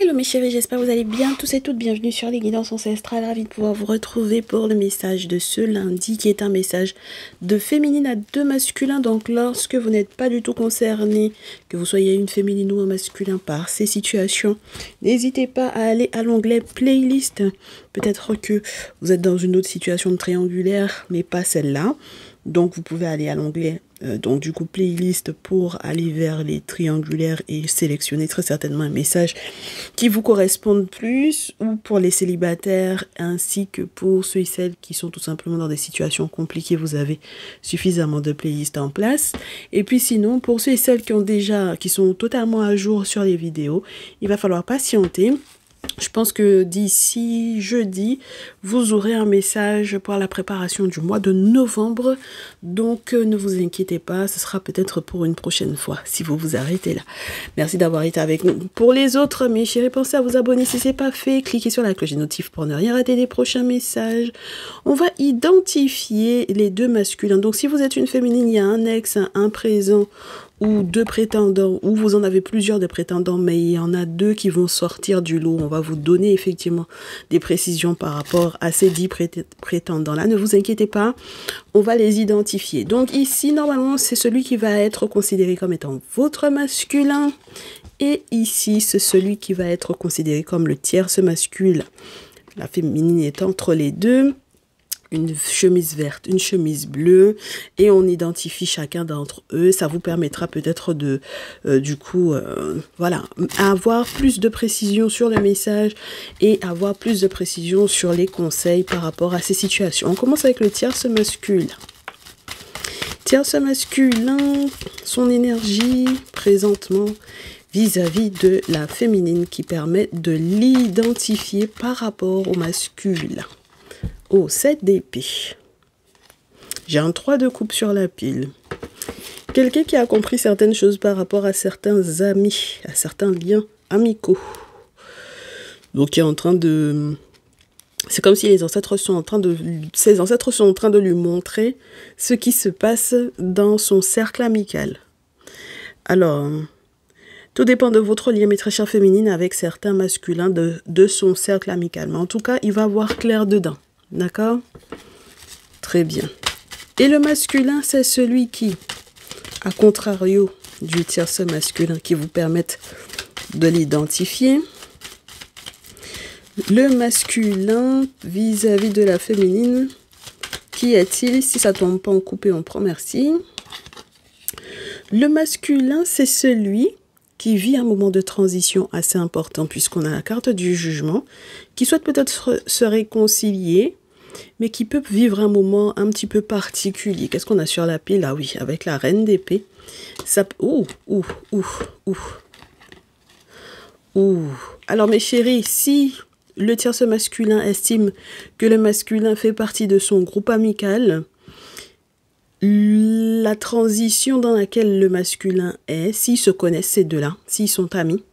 Hello mes chéris, j'espère que vous allez bien tous et toutes. Bienvenue sur les guidances ancestrales. Ravi de pouvoir vous retrouver pour le message de ce lundi qui est un message de féminine à deux masculins. Donc lorsque vous n'êtes pas du tout concerné, que vous soyez une féminine ou un masculin par ces situations, n'hésitez pas à aller à l'onglet playlist. Peut-être que vous êtes dans une autre situation de triangulaire mais pas celle-là. Donc vous pouvez aller à l'onglet donc du coup playlist pour aller vers les triangulaires et sélectionner très certainement un message qui vous correspond plus, ou pour les célibataires ainsi que pour ceux et celles qui sont tout simplement dans des situations compliquées, vous avez suffisamment de playlists en place. Et puis sinon pour ceux et celles qui sont totalement à jour sur les vidéos, il va falloir patienter. Je pense que d'ici jeudi, vous aurez un message pour la préparation du mois de novembre. Donc, ne vous inquiétez pas, ce sera peut-être pour une prochaine fois, si vous vous arrêtez là. Merci d'avoir été avec nous. Pour les autres, mes chéris, pensez à vous abonner si ce n'est pas fait. Cliquez sur la cloche des notifs pour ne rien rater des prochains messages. On va identifier les deux masculins. Donc, si vous êtes une féminine, il y a un ex, un présent, ou deux prétendants, ou vous en avez plusieurs de prétendants, mais il y en a deux qui vont sortir du lot. On va vous donner effectivement des précisions par rapport à ces 10 prétendants-là. Ne vous inquiétez pas, on va les identifier. Donc ici, normalement, c'est celui qui va être considéré comme étant votre masculin. Et ici, c'est celui qui va être considéré comme le tierce masculin. La féminine est entre les deux. Une chemise verte, une chemise bleue, et on identifie chacun d'entre eux. Ça vous permettra peut-être de, voilà, avoir plus de précision sur le message et avoir plus de précision sur les conseils par rapport à ces situations. On commence avec le tierce masculin. Tierce masculin, son énergie présentement vis-à-vis de la féminine qui permet de l'identifier par rapport au masculin. Oh, 7 d'épée. J'ai un 3 de coupe sur la pile. Quelqu'un qui a compris certaines choses par rapport à certains amis, à certains liens amicaux. Donc, qui est en train de... C'est comme si ses ancêtres sont en train de lui montrer ce qui se passe dans son cercle amical. Alors, tout dépend de votre lien, mes très chères féminines, avec certains masculins de son cercle amical. Mais en tout cas, il va voir clair dedans. D'accord? Très bien. Et le masculin, c'est celui qui, à contrario du tierce masculin, qui vous permettent de l'identifier. Le masculin vis-à-vis de la féminine, qui est-il? Si ça tombe pas en coupé, on prend, merci. Le masculin, c'est celui qui vit un moment de transition assez important, puisqu'on a la carte du jugement, qui souhaite peut-être se réconcilier, mais qui peut vivre un moment un petit peu particulier. Qu'est-ce qu'on a sur la pile? Ah oui, avec la reine d'épée. Ça... Alors mes chéris, si le tierce masculin estime que le masculin fait partie de son groupe amical, la transition dans laquelle le masculin est, s'ils se connaissent ces deux-là, s'ils sont amis,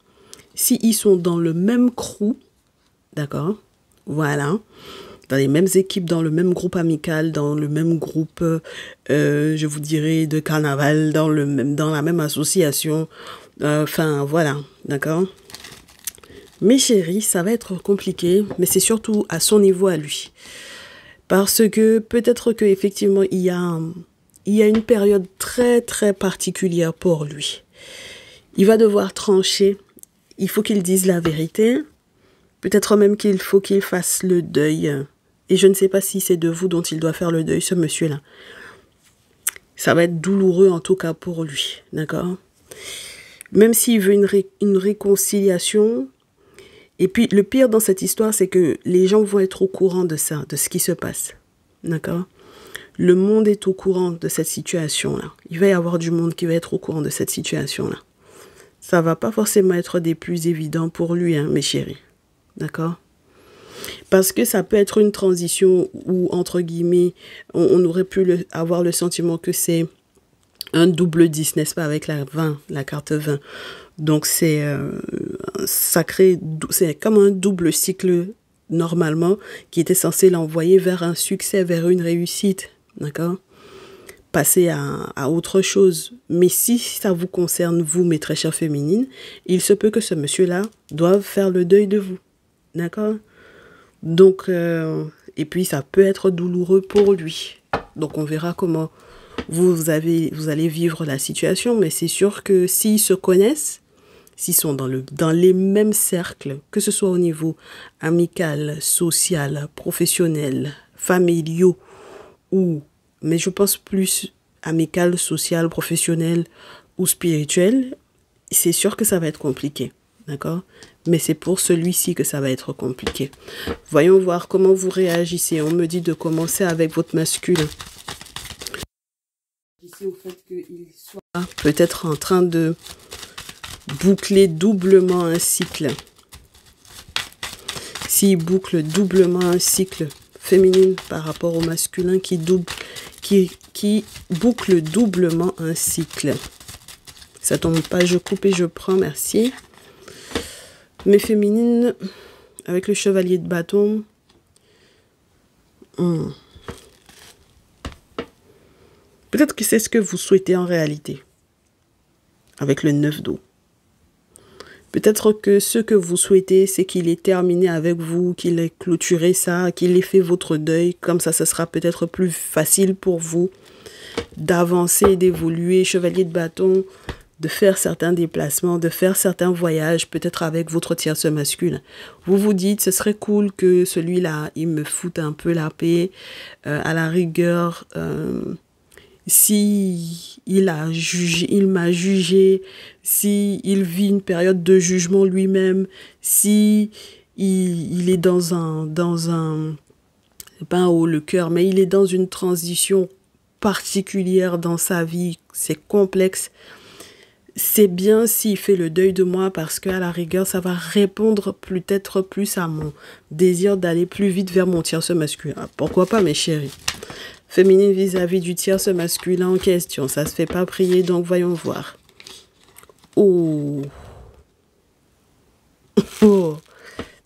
s'ils sont dans le même crew, d'accord, voilà, dans les mêmes équipes, dans le même groupe amical, dans le même groupe, je vous dirais, de carnaval, dans la même association, enfin, voilà, d'accord. Mes chéris, ça va être compliqué, mais c'est surtout à son niveau à lui. Parce que peut-être qu'effectivement, il y a une période très, très particulière pour lui. Il va devoir trancher. Il faut qu'il dise la vérité. Peut-être même qu'il faut qu'il fasse le deuil. Et je ne sais pas si c'est de vous dont il doit faire le deuil, ce monsieur-là. Ça va être douloureux en tout cas pour lui. D'accord? Même s'il veut une réconciliation. Et puis le pire dans cette histoire, c'est que les gens vont être au courant de ça, de ce qui se passe. D'accord? Le monde est au courant de cette situation-là. Il va y avoir du monde qui va être au courant de cette situation-là. Ça va pas forcément être des plus évidents pour lui, hein, mes chéris. D'accord? Parce que ça peut être une transition où, entre guillemets, on aurait pu avoir le sentiment que c'est un double 10, n'est-ce pas, avec la 20, la carte 20. Donc, c'est comme un double cycle, normalement, qui était censé l'envoyer vers un succès, vers une réussite. D'accord? passer à autre chose. Mais si ça vous concerne, vous, mes très chères féminines, il se peut que ce monsieur-là doive faire le deuil de vous. D'accord? Donc, et puis ça peut être douloureux pour lui. Donc on verra comment vous allez vivre la situation. Mais c'est sûr que s'ils se connaissent, s'ils sont dans les mêmes cercles, que ce soit au niveau amical, social, professionnel, familiaux, mais je pense plus amical, social, professionnel ou spirituel, c'est sûr que ça va être compliqué. D'accord? Mais c'est pour celui-ci que ça va être compliqué. Voyons voir comment vous réagissez. On me dit de commencer avec votre masculin. Ici, au fait qu'il soit peut-être en train de boucler doublement un cycle. S'il boucle doublement un cycle féminin par rapport au masculin qui boucle doublement un cycle. Ça tombe pas, je coupe et je prends, merci. Mais féminine, avec le chevalier de bâton, peut-être que c'est ce que vous souhaitez en réalité, avec le 9 d'eau. Peut-être que ce que vous souhaitez, c'est qu'il ait terminé avec vous, qu'il ait clôturé ça, qu'il ait fait votre deuil. Comme ça, ce sera peut-être plus facile pour vous d'avancer, d'évoluer. Chevalier de bâton, de faire certains déplacements, de faire certains voyages, peut-être avec votre tierce masculin. Vous vous dites, ce serait cool que celui-là, il me foute un peu la paix. À la rigueur, si il m'a jugé, si il vit une période de jugement lui-même, si il est dans un pas en haut le cœur, mais il est dans une transition particulière dans sa vie, c'est complexe. C'est bien s'il fait le deuil de moi parce qu'à la rigueur, ça va répondre peut-être plus à mon désir d'aller plus vite vers mon tierce masculin. Pourquoi pas, mes chéris? Féminine vis-à-vis du tierce masculin en question. Ça se fait pas prier, donc voyons voir. Oh. Oh.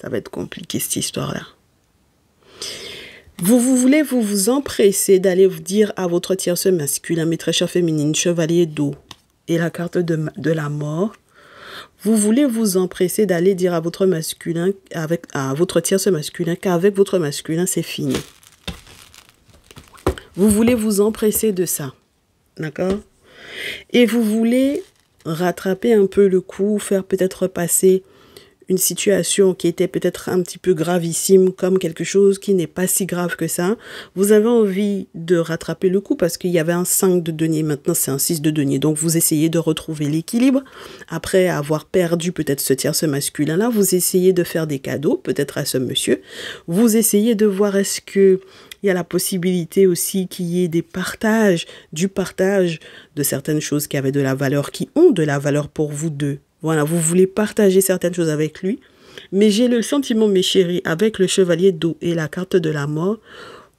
Ça va être compliqué, cette histoire-là. Vous voulez vous empresser d'aller dire à votre tierce masculin, mes très chères féminines, chevalier d'eau et la carte de la mort. Vous voulez vous empresser d'aller dire à votre masculin, à votre tierce masculin, qu'avec votre masculin, c'est fini. Vous voulez vous empresser de ça. D'accord? Et vous voulez rattraper un peu le coup, faire peut-être passer une situation qui était peut-être un petit peu gravissime comme quelque chose qui n'est pas si grave que ça. Vous avez envie de rattraper le coup parce qu'il y avait un 5 de denier, maintenant c'est un 6 de denier. Donc vous essayez de retrouver l'équilibre. Après avoir perdu peut-être ce tierce masculin-là, vous essayez de faire des cadeaux, peut-être à ce monsieur. Vous essayez de voir est-ce que il y a la possibilité aussi qu'il y ait du partage de certaines choses qui avaient de la valeur, qui ont de la valeur pour vous deux. Voilà, vous voulez partager certaines choses avec lui. Mais j'ai le sentiment, mes chéris, avec le chevalier d'eau et la carte de la mort,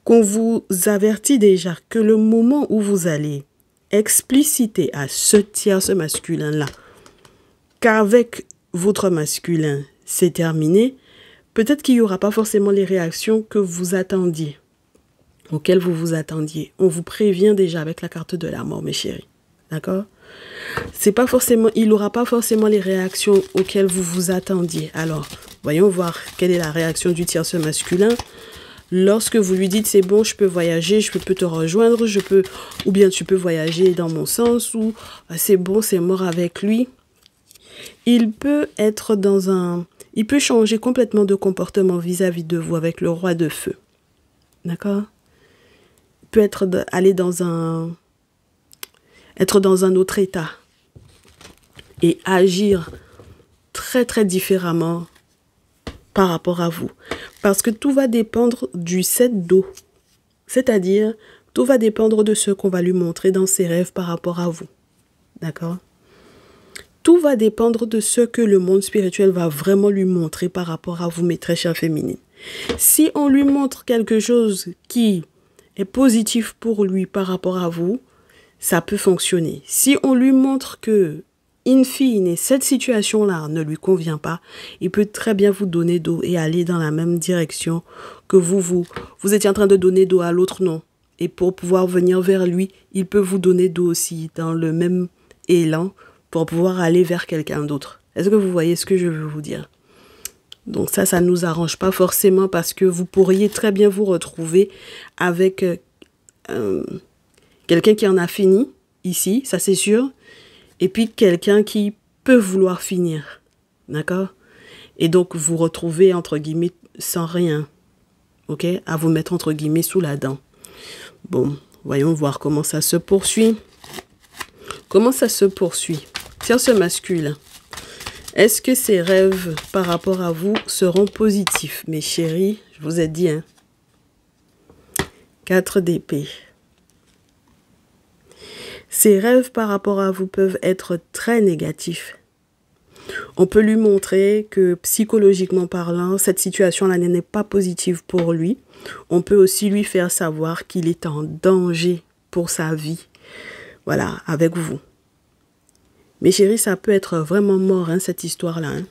qu'on vous avertit déjà que le moment où vous allez expliciter à ce tierce masculin-là qu'avec votre masculin, c'est terminé, peut-être qu'il n'y aura pas forcément les réactions que vous attendiez, auxquelles vous vous attendiez. On vous prévient déjà avec la carte de la mort, mes chéris. D'accord? C'est pas forcément, il n'aura pas forcément les réactions auxquelles vous vous attendiez. Alors, voyons voir quelle est la réaction du tierce masculin. Lorsque vous lui dites, c'est bon, je peux voyager, je peux te rejoindre, ou bien tu peux voyager dans mon sens, ou c'est bon, c'est mort avec lui. Il peut être il peut changer complètement de comportement vis-à-vis de vous avec le roi de feu. D'accord? Il peut aller être dans un autre état et agir très très différemment par rapport à vous. Parce que tout va dépendre du 7 d'eau. C'est-à-dire, tout va dépendre de ce qu'on va lui montrer dans ses rêves par rapport à vous. D'accord? Tout va dépendre de ce que le monde spirituel va vraiment lui montrer par rapport à vous, mes très chères féminines. Si on lui montre quelque chose qui est positif pour lui par rapport à vous, ça peut fonctionner. Si on lui montre que, in fine, cette situation-là ne lui convient pas, il peut très bien vous donner dos et aller dans la même direction que vous étiez en train de donner dos à l'autre, non. Et pour pouvoir venir vers lui, il peut vous donner dos aussi, dans le même élan, pour pouvoir aller vers quelqu'un d'autre. Est-ce que vous voyez ce que je veux vous dire? Donc ça ne nous arrange pas forcément parce que vous pourriez très bien vous retrouver avec quelqu'un qui en a fini, ici, ça c'est sûr, et puis quelqu'un qui peut vouloir finir, d'accord? Et donc vous retrouvez, entre guillemets, sans rien, ok? À vous mettre, entre guillemets, sous la dent. Bon, voyons voir comment ça se poursuit. Comment ça se poursuit? Tierce masculin. Est-ce que ces rêves par rapport à vous seront positifs? Mes chéris, je vous ai dit, hein. 4 d'épée. Ces rêves par rapport à vous peuvent être très négatifs. On peut lui montrer que psychologiquement parlant, cette situation-là n'est pas positive pour lui. On peut aussi lui faire savoir qu'il est en danger pour sa vie. Voilà, avec vous. Mes chéris, ça peut être vraiment mort, hein, cette histoire-là. Hein.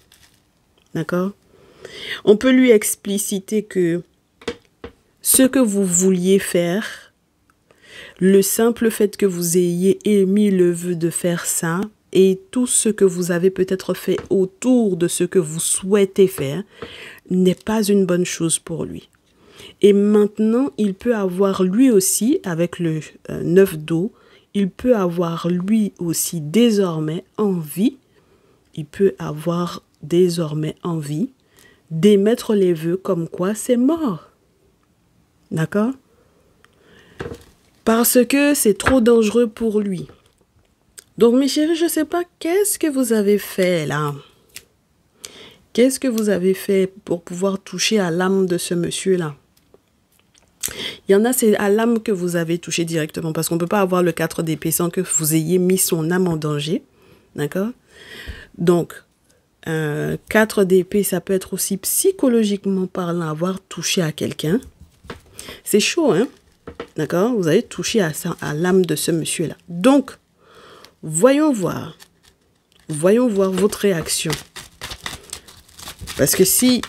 D'accord? On peut lui expliciter que ce que vous vouliez faire, le simple fait que vous ayez émis le vœu de faire ça, et tout ce que vous avez peut-être fait autour de ce que vous souhaitez faire, n'est pas une bonne chose pour lui. Et maintenant, il peut avoir lui aussi, avec le 9 d'eau, il peut avoir lui aussi désormais envie, d'émettre les vœux comme quoi c'est mort. D'accord? Parce que c'est trop dangereux pour lui. Donc mes chéris, je ne sais pas, qu'est-ce que vous avez fait là? Qu'est-ce que vous avez fait pour pouvoir toucher à l'âme de ce monsieur-là? Il y en a, c'est à l'âme que vous avez touché directement, parce qu'on ne peut pas avoir le 4 d'épée sans que vous ayez mis son âme en danger. D'accord? Donc, 4 d'épée, ça peut être aussi psychologiquement parlant, avoir touché à quelqu'un. C'est chaud, hein? D'accord? Vous avez touché à l'âme de ce monsieur-là. Donc, voyons voir votre réaction. Parce que si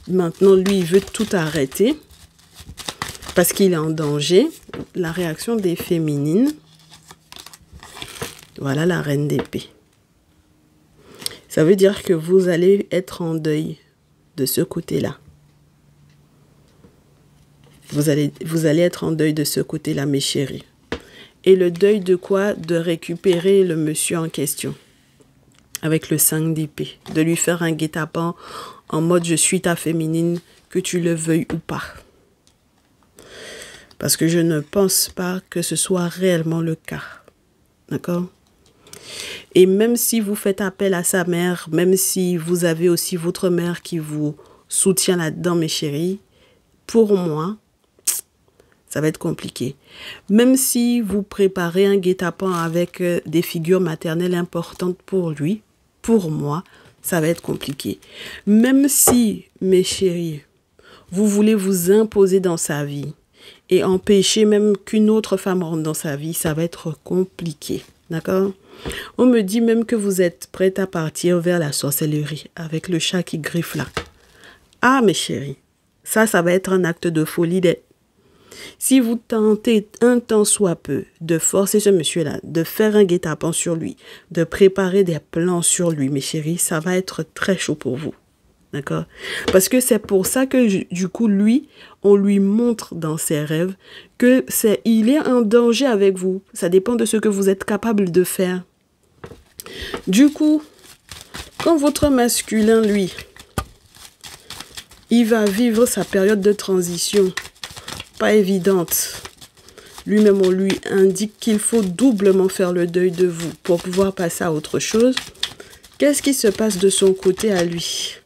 maintenant lui il veut tout arrêter, parce qu'il est en danger, la réaction des féminines, voilà la reine d'épée. Ça veut dire que vous allez être en deuil de ce côté-là. Vous allez être en deuil de ce côté-là, mes chéris. Et le deuil de quoi? De récupérer le monsieur en question. Avec le 5 d'épée. De lui faire un guet-apens en mode je suis ta féminine, que tu le veuilles ou pas. Parce que je ne pense pas que ce soit réellement le cas. D'accord? Et même si vous faites appel à sa mère, même si vous avez aussi votre mère qui vous soutient là-dedans, mes chéris, pour moi, ça va être compliqué. Même si vous préparez un guet-apens avec des figures maternelles importantes pour lui, pour moi, ça va être compliqué. Même si, mes chéris, vous voulez vous imposer dans sa vie et empêcher même qu'une autre femme rentre dans sa vie, ça va être compliqué. D'accord? On me dit même que vous êtes prête à partir vers la sorcellerie avec le chat qui griffe là. Ah, mes chéris, ça va être un acte de folie. Si vous tentez un tant soit peu de forcer ce monsieur-là, de faire un guet-apens sur lui, de préparer des plans sur lui, mes chéris, ça va être très chaud pour vous. D'accord? Parce que c'est pour ça que, du coup, lui, on lui montre dans ses rêves que il est en danger avec vous. Ça dépend de ce que vous êtes capable de faire. Du coup, quand votre masculin, lui, il va vivre sa période de transition, pas évidente. Lui-même, on lui indique qu'il faut doublement faire le deuil de vous pour pouvoir passer à autre chose. Qu'est-ce qui se passe de son côté à lui?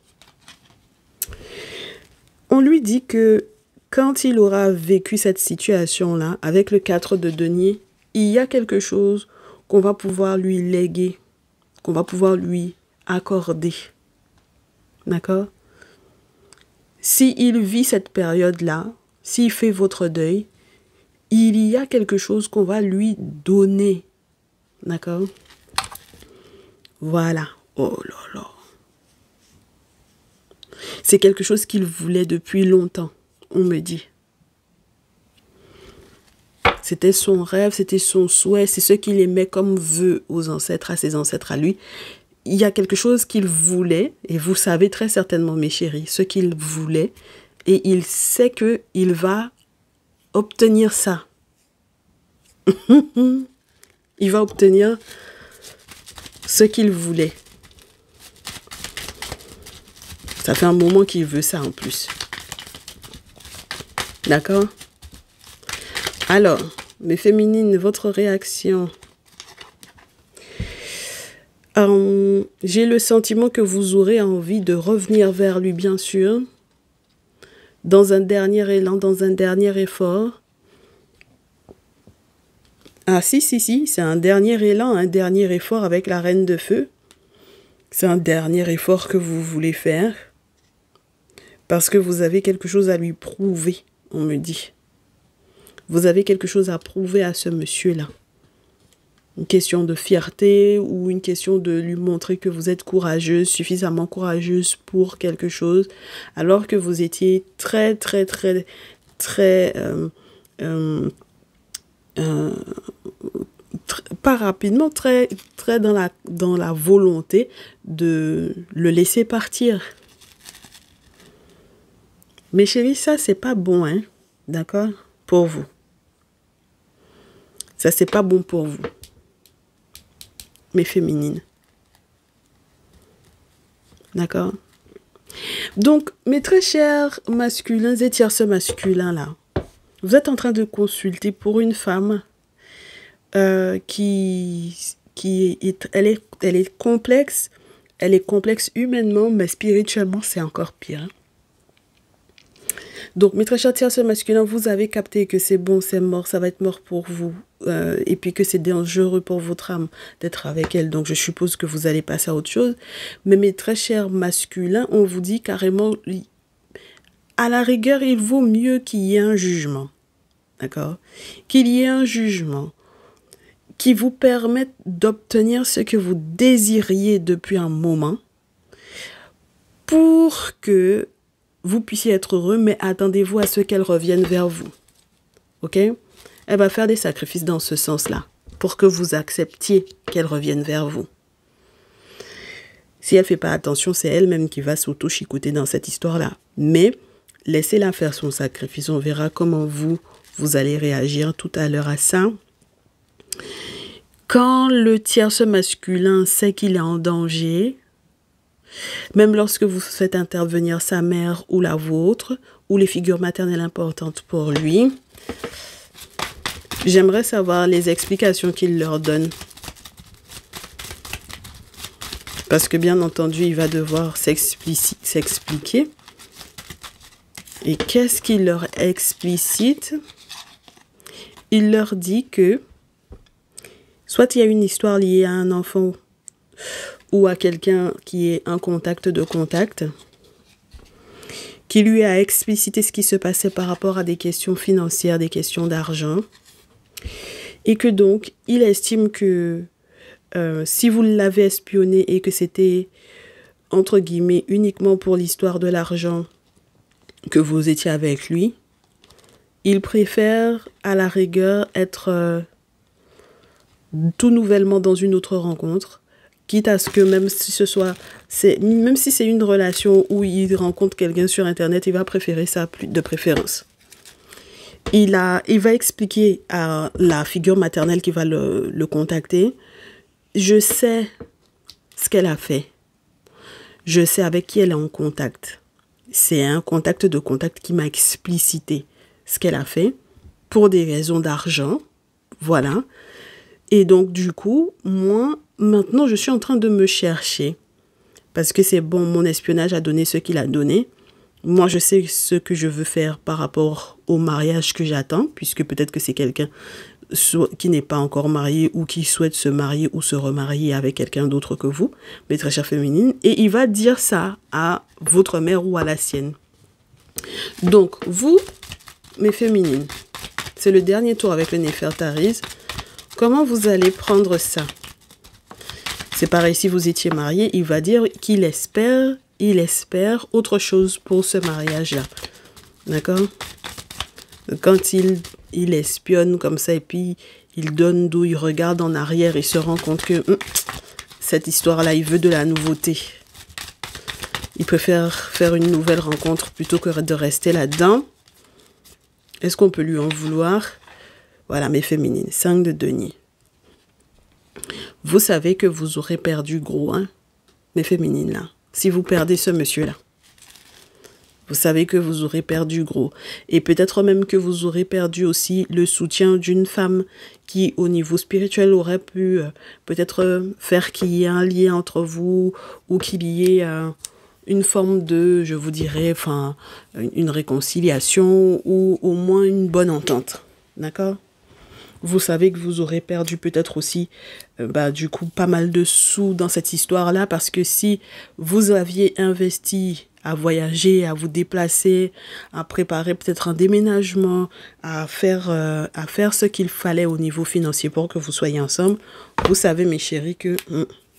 On lui dit que quand il aura vécu cette situation-là, avec le 4 de denier, il y a quelque chose qu'on va pouvoir lui léguer, qu'on va pouvoir lui accorder. D'accord? S'il vit cette période-là, s'il fait votre deuil, il y a quelque chose qu'on va lui donner. D'accord? Voilà. Oh là là. C'est quelque chose qu'il voulait depuis longtemps, on me dit. c'était son rêve, c'était son souhait, c'est ce qu'il aimait comme vœu aux ancêtres, à ses ancêtres à lui. Il y a quelque chose qu'il voulait, et vous savez très certainement, mes chéris, ce qu'il voulait, et il sait qu'il va obtenir ça. Il va obtenir ce qu'il voulait. Ça fait un moment qu'il veut ça en plus. D'accord? Alors, mes féminines, votre réaction. J'ai le sentiment que vous aurez envie de revenir vers lui, bien sûr, dans un dernier élan, dans un dernier effort. Ah si, c'est un dernier élan, un dernier effort avec la reine de feu. C'est un dernier effort que vous voulez faire. Parce que vous avez quelque chose à lui prouver, on me dit. Vous avez quelque chose à prouver à ce monsieur-là. Une question de fierté ou une question de lui montrer que vous êtes courageuse, suffisamment courageuse pour quelque chose, alors que vous étiez très pas rapidement, très dans la volonté de le laisser partir. Mes chéris, ça, c'est pas bon, hein, d'accord, pour vous. Ça, c'est pas bon pour vous, mes féminines. D'accord? Donc, mes très chers masculins et tierces masculins, là, vous êtes en train de consulter pour une femme elle est complexe. Elle est complexe humainement, mais spirituellement, c'est encore pire. Donc, mes très chers tierces masculins, vous avez capté que c'est bon, c'est mort, ça va être mort pour vous. Et puis que c'est dangereux pour votre âme d'être avec elle. Donc, je suppose que vous allez passer à autre chose. Mais mes très chers masculins, on vous dit carrément, à la rigueur, il vaut mieux qu'il y ait un jugement. D'accord? Qu'il y ait un jugement qui vous permette d'obtenir ce que vous désiriez depuis un moment pour que vous puissiez être heureux, mais attendez-vous à ce qu'elle revienne vers vous. Ok? Elle va faire des sacrifices dans ce sens-là, pour que vous acceptiez qu'elle revienne vers vous. Si elle ne fait pas attention, c'est elle-même qui va s'auto-chicoter dans cette histoire-là. Mais laissez-la faire son sacrifice. On verra comment vous allez réagir tout à l'heure à ça. Quand le tierce masculin sait qu'il est en danger, même lorsque vous faites intervenir sa mère ou la vôtre, ou les figures maternelles importantes pour lui, j'aimerais savoir les explications qu'il leur donne. Parce que bien entendu, il va devoir s'expliquer. Et qu'est-ce qu'il leur explicite? Il leur dit que soit il y a une histoire liée à un enfant ou à quelqu'un qui est un contact de contact, qui lui a explicité ce qui se passait par rapport à des questions financières, des questions d'argent, et que donc il estime que si vous l'avez espionné et que c'était entre guillemets uniquement pour l'histoire de l'argent que vous étiez avec lui, il préfère à la rigueur être tout nouvellement dans une autre rencontre, quitte à ce que même si c'est une relation où il rencontre quelqu'un sur internet, il va préférer ça plus de préférence. Il va expliquer à la figure maternelle qui va le contacter: je sais ce qu'elle a fait, je sais avec qui elle est en contact. C'est un contact de contact qui m'a explicité ce qu'elle a fait pour des raisons d'argent, voilà. Et donc, du coup, moi, maintenant, je suis en train de me chercher. Parce que c'est bon, mon espionnage a donné ce qu'il a donné. Moi, je sais ce que je veux faire par rapport au mariage que j'attends, puisque peut-être que c'est quelqu'un qui n'est pas encore marié ou qui souhaite se marier ou se remarier avec quelqu'un d'autre que vous, mes très chères féminines. Et il va dire ça à votre mère ou à la sienne. Donc, vous, mes féminines, c'est le dernier tour avec le Néfertari. Comment vous allez prendre ça? C'est pareil, si vous étiez marié, il va dire qu'il espère autre chose pour ce mariage-là. D'accord? Quand il espionne comme ça et puis il donne d'où il regarde en arrière et se rend compte que cette histoire-là, il veut de la nouveauté. Il préfère faire une nouvelle rencontre plutôt que de rester là-dedans. Est-ce qu'on peut lui en vouloir? Voilà, mes féminines. 5 de denier. Vous savez que vous aurez perdu gros, hein, mes féminines, là. Si vous perdez ce monsieur-là. Vous savez que vous aurez perdu gros. Et peut-être même que vous aurez perdu aussi le soutien d'une femme qui, au niveau spirituel, aurait pu peut-être faire qu'il y ait un lien entre vous ou qu'il y ait une forme de, je vous dirais, enfin, une réconciliation ou au moins une bonne entente. D'accord ? Vous savez que vous aurez perdu peut-être aussi, du coup, pas mal de sous dans cette histoire-là parce que si vous aviez investi à voyager, à vous déplacer, à préparer peut-être un déménagement, à faire ce qu'il fallait au niveau financier pour que vous soyez ensemble, vous savez, mes chéris, que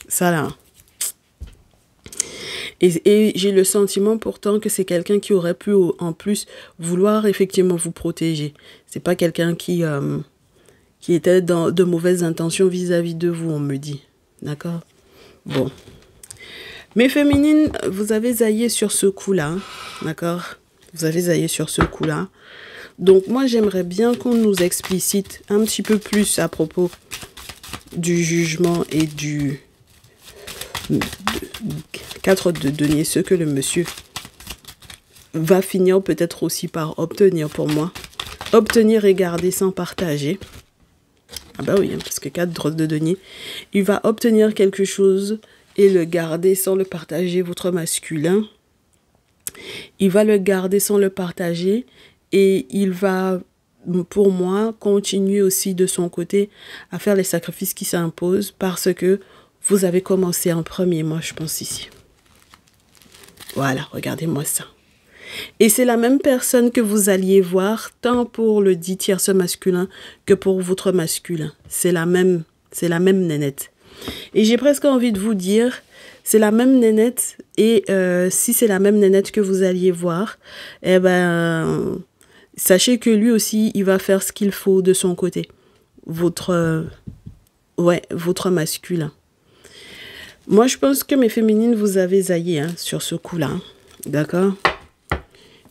ça là. Et j'ai le sentiment pourtant que c'est quelqu'un qui aurait pu, en plus, vouloir effectivement vous protéger. C'est pas quelqu'un qui était dans de mauvaises intentions vis-à-vis de vous, on me dit. D'accord? Bon. Mes féminines, vous avez zaillé sur ce coup-là. Hein, d'accord? Vous avez zaillé sur ce coup-là. Donc, moi, j'aimerais bien qu'on nous explicite un petit peu plus à propos du jugement et du 4 de denier, ce que le monsieur va finir peut-être aussi par obtenir pour moi. Obtenir et garder sans partager. Ah bah oui, parce que 4 de denier, il va obtenir quelque chose et le garder sans le partager, votre masculin. Il va le garder sans le partager et il va, pour moi, continuer aussi de son côté à faire les sacrifices qui s'imposent parce que vous avez commencé en premier, moi je pense ici. Voilà, regardez-moi ça. Et c'est la même personne que vous alliez voir, tant pour le dit tierce masculin que pour votre masculin. C'est la même nénette. Et j'ai presque envie de vous dire, c'est la même nénette. Et si c'est la même nénette que vous alliez voir, eh ben, sachez que lui aussi, il va faire ce qu'il faut de son côté. Votre masculin. Moi, je pense que mes féminines, vous avez zaillé hein, sur ce coup-là. D'accord ?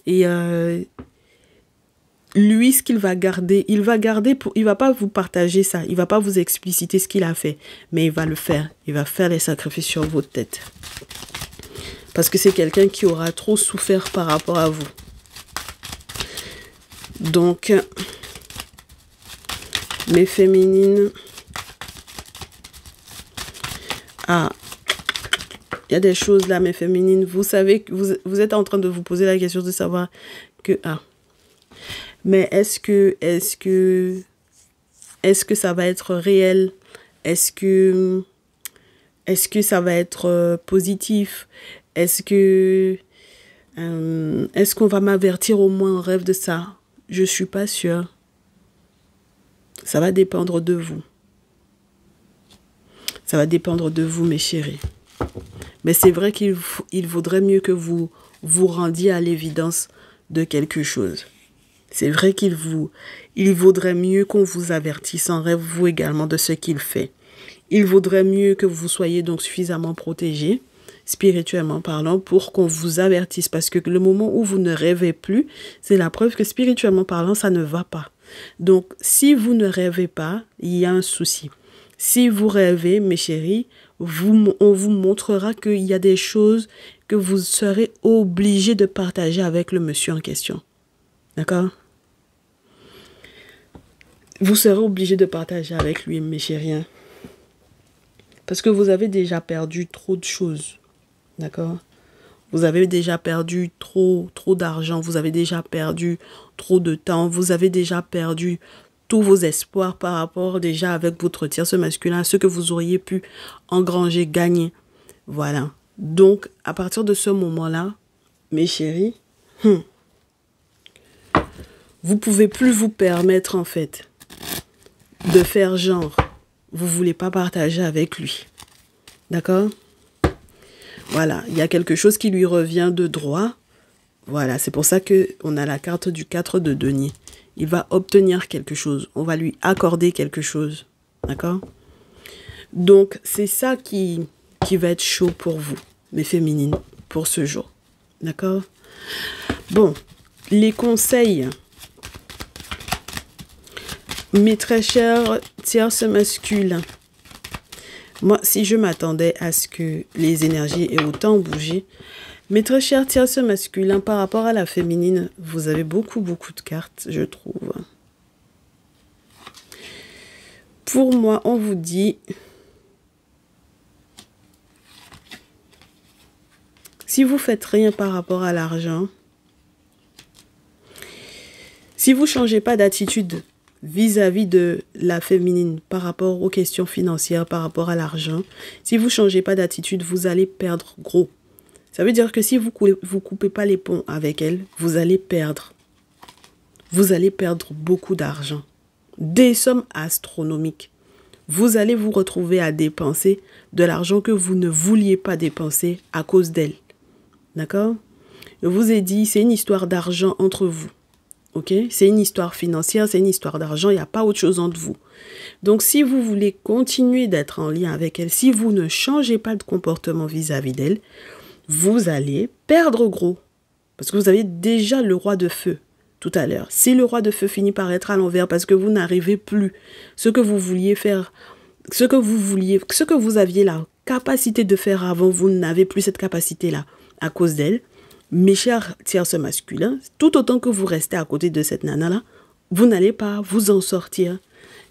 Et lui, ce qu'il va garder, il va pas vous partager ça, il va pas vous expliciter ce qu'il a fait, mais il va le faire. Il va faire les sacrifices sur votre tête. Parce que c'est quelqu'un qui aura trop souffert par rapport à vous. Donc, mes féminines, il y a des choses là, mes féminines. Vous savez que vous êtes en train de vous poser la question de savoir que... mais est-ce que ça va être réel? Est-ce que ça va être positif? Est-ce qu'on va m'avertir au moins en rêve de ça? Je suis pas sûre. Ça va dépendre de vous. Ça va dépendre de vous, mes chéris. Mais c'est vrai qu'il vaudrait mieux que vous vous rendiez à l'évidence de quelque chose. C'est vrai qu'il vaudrait mieux qu'on vous avertisse en rêve, vous également, de ce qu'il fait. Il vaudrait mieux que vous soyez donc suffisamment protégés, spirituellement parlant, pour qu'on vous avertisse. Parce que le moment où vous ne rêvez plus, c'est la preuve que spirituellement parlant, ça ne va pas. Donc, si vous ne rêvez pas, il y a un souci. Si vous rêvez, mes chéris, on vous montrera qu'il y a des choses que vous serez obligés de partager avec le monsieur en question. D'accord? Vous serez obligés de partager avec lui, mes chéris. Parce que vous avez déjà perdu trop de choses. D'accord? Vous avez déjà perdu trop d'argent. Vous avez déjà perdu trop de temps. Vous avez déjà perdu tous vos espoirs par rapport déjà avec votre tierce masculin, ce que vous auriez pu engranger, gagner. Voilà. Donc, à partir de ce moment-là, mes chéris, vous pouvez plus vous permettre, en fait, de faire genre, vous voulez pas partager avec lui. D'accord? Voilà. Il y a quelque chose qui lui revient de droit. Voilà, c'est pour ça qu'on a la carte du 4 de denier. Il va obtenir quelque chose. On va lui accorder quelque chose. D'accord? Donc, c'est ça qui va être chaud pour vous, mes féminines, pour ce jour. D'accord? Bon, les conseils. Mes très chers tierces masculins. Moi, si je m'attendais à ce que les énergies aient autant bougé, mes très chers tierces masculins, par rapport à la féminine, vous avez beaucoup de cartes, je trouve. Pour moi, on vous dit, si vous faites rien par rapport à l'argent, si vous ne changez pas d'attitude vis-à-vis de la féminine par rapport aux questions financières, par rapport à l'argent, si vous ne changez pas d'attitude, vous allez perdre gros. Ça veut dire que si vous coupez pas les ponts avec elle, vous allez perdre. Vous allez perdre beaucoup d'argent. Des sommes astronomiques. Vous allez vous retrouver à dépenser de l'argent que vous ne vouliez pas dépenser à cause d'elle. D'accord? Je vous ai dit, c'est une histoire d'argent entre vous. Ok? C'est une histoire financière, c'est une histoire d'argent, il n'y a pas autre chose entre vous. Donc, si vous voulez continuer d'être en lien avec elle, si vous ne changez pas de comportement vis-à-vis d'elle, vous allez perdre gros. Parce que vous avez déjà le roi de feu tout à l'heure. Si le roi de feu finit par être à l'envers parce que vous n'arrivez plus, ce que vous vouliez faire, ce que vous aviez la capacité de faire avant, vous n'avez plus cette capacité-là à cause d'elle. Mes chers tierces masculins, tout autant que vous restez à côté de cette nana-là, vous n'allez pas vous en sortir.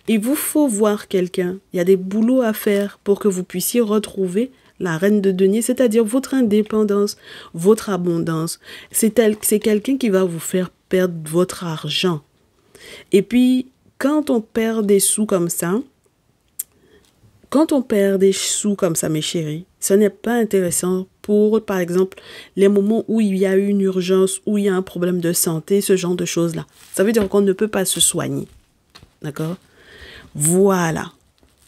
Il vous faut voir quelqu'un. Il y a des boulots à faire pour que vous puissiez retrouver la reine de denier, c'est-à-dire votre indépendance, votre abondance. C'est quelqu'un qui va vous faire perdre votre argent. Et puis, quand on perd des sous comme ça, mes chéris, ce n'est pas intéressant pour, par exemple, les moments où il y a une urgence, où il y a un problème de santé, ce genre de choses-là. Ça veut dire qu'on ne peut pas se soigner. D'accord? Voilà.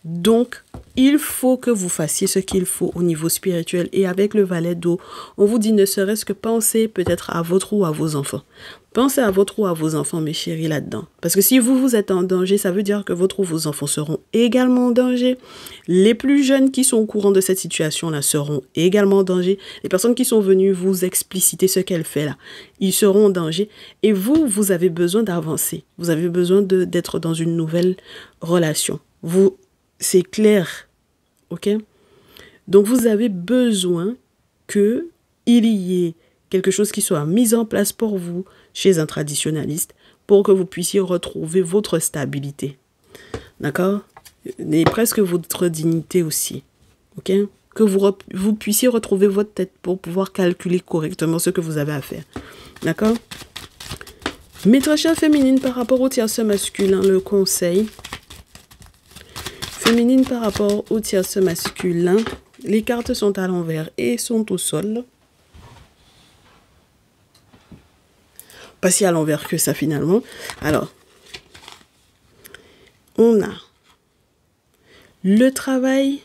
Donc, il faut que vous fassiez ce qu'il faut au niveau spirituel. Et avec le valet d'eau, on vous dit ne serait-ce que penser peut-être à votre ou à vos enfants. Pensez à votre ou à vos enfants, mes chéris, là-dedans. Parce que si vous êtes en danger, ça veut dire que votre ou vos enfants seront également en danger. Les plus jeunes qui sont au courant de cette situation-là seront également en danger. Les personnes qui sont venues vous expliciter ce qu'elle fait là, ils seront en danger. Et vous avez besoin d'avancer. Vous avez besoin d'être dans une nouvelle relation. C'est clair, ok? Donc, vous avez besoin qu'il y ait quelque chose qui soit mis en place pour vous chez un traditionnaliste pour que vous puissiez retrouver votre stabilité. D'accord? Et presque votre dignité aussi, ok? Que vous puissiez retrouver votre tête pour pouvoir calculer correctement ce que vous avez à faire. D'accord? Mes très chères féminines, par rapport au tierce masculin, le conseil... Féminine par rapport au tierce masculin, les cartes sont à l'envers et sont au sol. Pas si à l'envers que ça finalement. Alors, on a le travail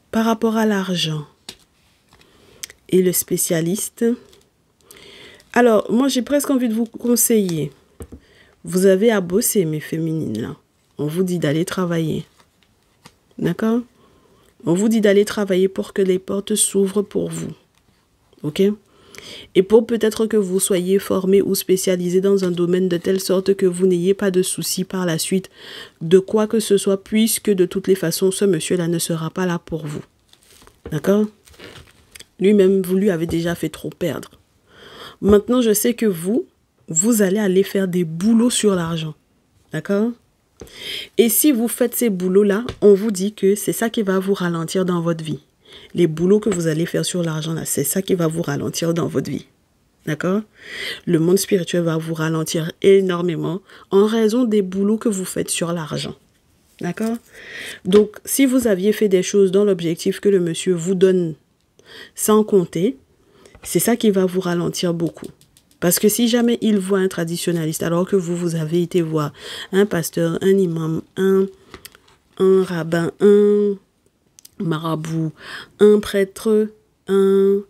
par rapport à l'argent et le spécialiste. Alors, moi j'ai presque envie de vous conseiller. Vous avez à bosser, mes féminines là. On vous dit d'aller travailler. D'accord? On vous dit d'aller travailler pour que les portes s'ouvrent pour vous. Ok? Et pour peut-être que vous soyez formé ou spécialisé dans un domaine de telle sorte que vous n'ayez pas de soucis par la suite de quoi que ce soit, puisque de toutes les façons, ce monsieur-là ne sera pas là pour vous. D'accord? Lui-même, vous lui avez déjà fait trop perdre. Maintenant, je sais que vous allez aller faire des boulots sur l'argent. D'accord? Et si vous faites ces boulots-là, on vous dit que c'est ça qui va vous ralentir dans votre vie. Les boulots que vous allez faire sur l'argent, là, c'est ça qui va vous ralentir dans votre vie. D'accord? Le monde spirituel va vous ralentir énormément en raison des boulots que vous faites sur l'argent. D'accord? Donc, si vous aviez fait des choses dans l'objectif que le monsieur vous donne sans compter, c'est ça qui va vous ralentir beaucoup. Parce que si jamais il voit un traditionnaliste, alors que vous avez été voir un pasteur, un imam, un rabbin, un marabout, un prêtre, peu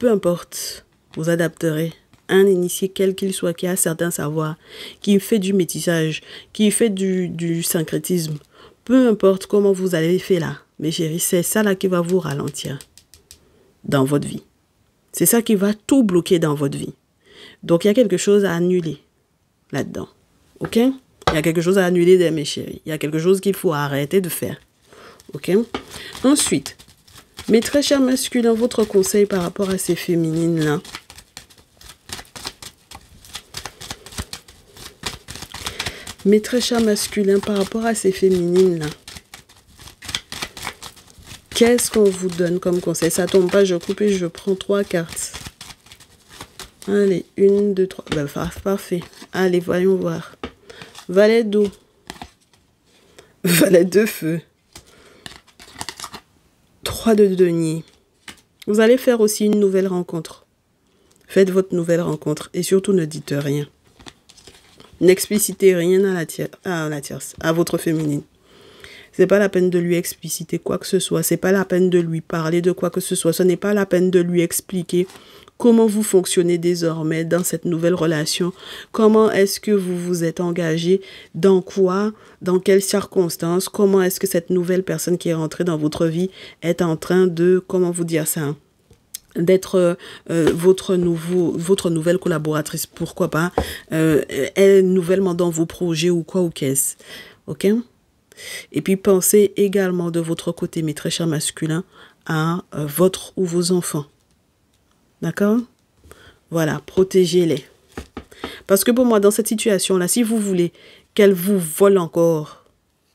importe, vous adapterez un initié, quel qu'il soit, qui a certains savoirs, qui fait du métissage, qui fait du syncrétisme, peu importe comment vous allez faire là, mes chéris, c'est ça là qui va vous ralentir dans votre vie. C'est ça qui va tout bloquer dans votre vie. Donc, il y a quelque chose à annuler là-dedans. OK? Il y a quelque chose à annuler, mes chéris. Il y a quelque chose qu'il faut arrêter de faire. OK? Ensuite, mes très chers masculins, votre conseil par rapport à ces féminines-là. Mes très chers masculins, par rapport à ces féminines-là. Qu'est-ce qu'on vous donne comme conseil? Ça tombe pas, je coupe et je prends 3 cartes. Allez, 1, 2, 3. Ben, parfait. Allez, voyons voir. Valet d'eau. Valet de feu. 3 de denier. Vous allez faire aussi une nouvelle rencontre. Faites votre nouvelle rencontre et surtout ne dites rien. N'explicitez rien à votre féminine. C'est pas la peine de lui expliciter quoi que ce soit. C'est pas la peine de lui parler de quoi que ce soit. Ce n'est pas la peine de lui expliquer comment vous fonctionnez désormais dans cette nouvelle relation. Comment est-ce que vous vous êtes engagé? Dans quoi? Dans quelles circonstances? Comment est-ce que cette nouvelle personne qui est rentrée dans votre vie est en train de, comment vous dire ça, d'être votre nouvelle collaboratrice, pourquoi pas, est nouvellement dans vos projets ou quoi ou qu'est-ce. OK? Et puis pensez également de votre côté, mes très chers masculins, à votre ou vos enfants. D'accord? Voilà, protégez-les. Parce que pour moi, dans cette situation-là, si vous voulez qu'elle vous vole encore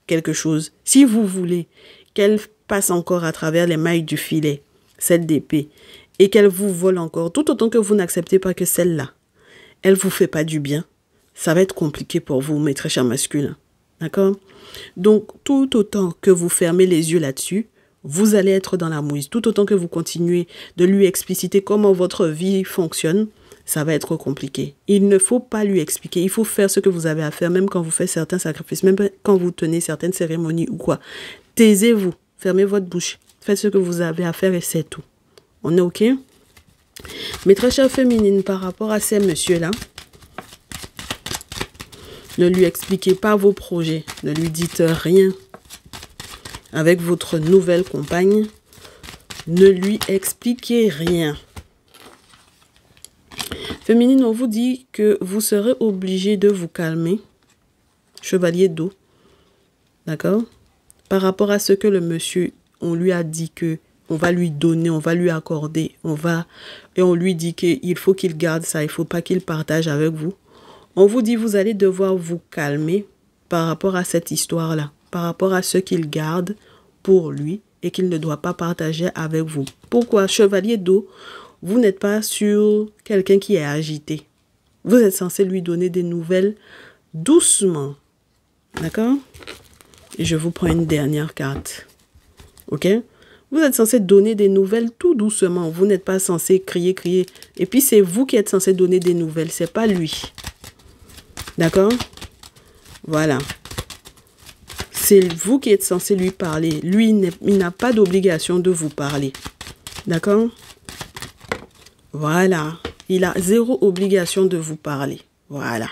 quelque chose, si vous voulez qu'elle passe encore à travers les mailles du filet, cette d'épée, et qu'elle vous vole encore, tout autant que vous n'acceptez pas que celle-là, elle ne vous fait pas du bien, ça va être compliqué pour vous, mes très chers masculins. D'accord? Donc, tout autant que vous fermez les yeux là-dessus, vous allez être dans la mouise. Tout autant que vous continuez de lui expliciter comment votre vie fonctionne, ça va être compliqué. Il ne faut pas lui expliquer. Il faut faire ce que vous avez à faire, même quand vous faites certains sacrifices, même quand vous tenez certaines cérémonies ou quoi. Taisez-vous, fermez votre bouche, faites ce que vous avez à faire et c'est tout. On est OK? Mes très chères féminines, par rapport à ces messieurs-là, ne lui expliquez pas vos projets, ne lui dites rien. Avec votre nouvelle compagne, ne lui expliquez rien. Féminine, on vous dit que vous serez obligé de vous calmer. Chevalier d'eau. D'accord? Par rapport à ce que le monsieur, on lui a dit que on va lui donner, on va lui accorder, et on lui dit qu'il faut qu'il garde ça, il ne faut pas qu'il partage avec vous. On vous dit vous allez devoir vous calmer par rapport à cette histoire-là, par rapport à ce qu'il garde pour lui et qu'il ne doit pas partager avec vous. Pourquoi? Chevalier d'eau, vous n'êtes pas sur quelqu'un qui est agité. Vous êtes censé lui donner des nouvelles doucement. D'accord? Et je vous prends une dernière carte. OK? Vous êtes censé donner des nouvelles tout doucement. Vous n'êtes pas censé crier. Et puis c'est vous qui êtes censé donner des nouvelles. C'est pas lui. D'accord? Voilà. C'est vous qui êtes censé lui parler. Lui, il n'a pas d'obligation de vous parler. D'accord? Voilà. Il a 0 obligation de vous parler. Voilà.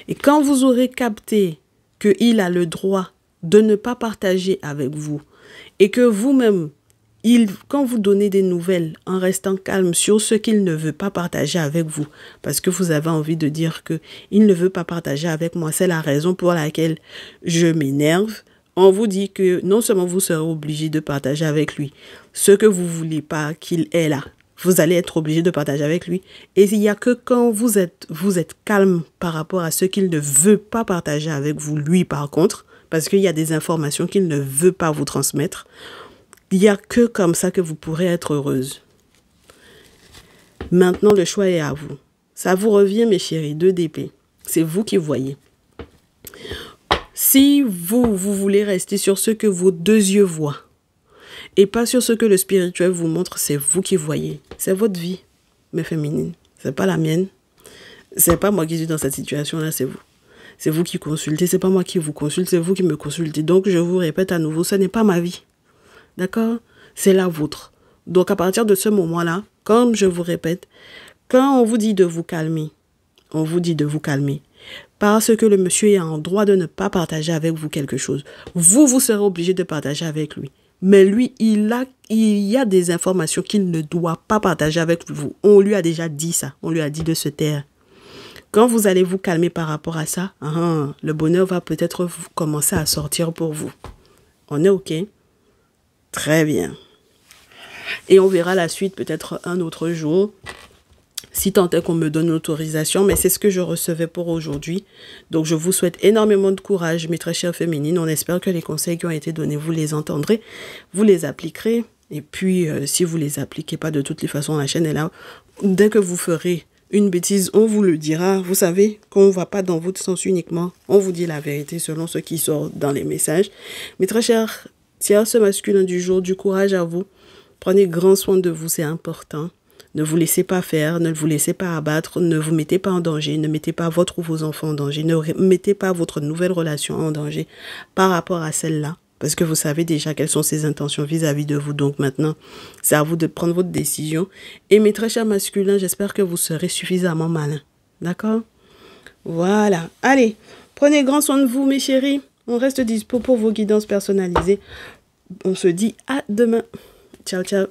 Et quand vous aurez capté qu'il a le droit de ne pas partager avec vous et que vous-même, quand vous donnez des nouvelles en restant calme sur ce qu'il ne veut pas partager avec vous, parce que vous avez envie de dire qu'il ne veut pas partager avec moi, c'est la raison pour laquelle je m'énerve, on vous dit que non seulement vous serez obligé de partager avec lui ce que vous ne voulez pas qu'il ait là, vous allez être obligé de partager avec lui. Et il n'y a que quand vous êtes calme par rapport à ce qu'il ne veut pas partager avec vous, lui par contre, parce qu'il y a des informations qu'il ne veut pas vous transmettre, il n'y a que comme ça que vous pourrez être heureuse. Maintenant, le choix est à vous. Ça vous revient, mes chéris, 2 d'épée. C'est vous qui voyez. Si vous voulez rester sur ce que vos 2 yeux voient, et pas sur ce que le spirituel vous montre, c'est vous qui voyez. C'est votre vie, mes féminines. C'est pas la mienne. C'est pas moi qui suis dans cette situation-là, c'est vous. C'est vous qui consultez, c'est pas moi qui vous consulte, c'est vous qui me consultez. Donc, je vous répète à nouveau, ce n'est pas ma vie. D'accord? C'est la vôtre. Donc, à partir de ce moment-là, comme je vous répète, Quand on vous dit de vous calmer, on vous dit de vous calmer. Parce que le monsieur est en droit de ne pas partager avec vous quelque chose. Vous serez obligé de partager avec lui. Mais lui, il y a des informations qu'il ne doit pas partager avec vous. On lui a déjà dit ça. On lui a dit de se taire. Quand vous allez vous calmer par rapport à ça, le bonheur va peut-être commencer à sortir pour vous. On est OK? Très bien. Et on verra la suite peut-être un autre jour. Si tant est qu'on me donne l'autorisation, mais c'est ce que je recevais pour aujourd'hui. Donc, je vous souhaite énormément de courage, mes très chères féminines. On espère que les conseils qui ont été donnés, vous les entendrez, vous les appliquerez. Et puis, si vous les appliquez pas, de toutes les façons, la chaîne est là. Dès que vous ferez une bêtise, on vous le dira. Vous savez qu'on ne va pas dans votre sens uniquement. On vous dit la vérité selon ce qui sort dans les messages. Mes très chers tierces masculins du jour, du courage à vous. Prenez grand soin de vous, c'est important. Ne vous laissez pas faire, ne vous laissez pas abattre, ne vous mettez pas en danger, ne mettez pas votre ou vos enfants en danger, ne mettez pas votre nouvelle relation en danger par rapport à celle-là. Parce que vous savez déjà quelles sont ses intentions vis-à-vis de vous. Donc maintenant, c'est à vous de prendre votre décision. Et mes très chers masculins, j'espère que vous serez suffisamment malins. D'accord? Voilà. Allez, prenez grand soin de vous, mes chéris. On reste dispo pour vos guidances personnalisées. On se dit à demain. Ciao, ciao.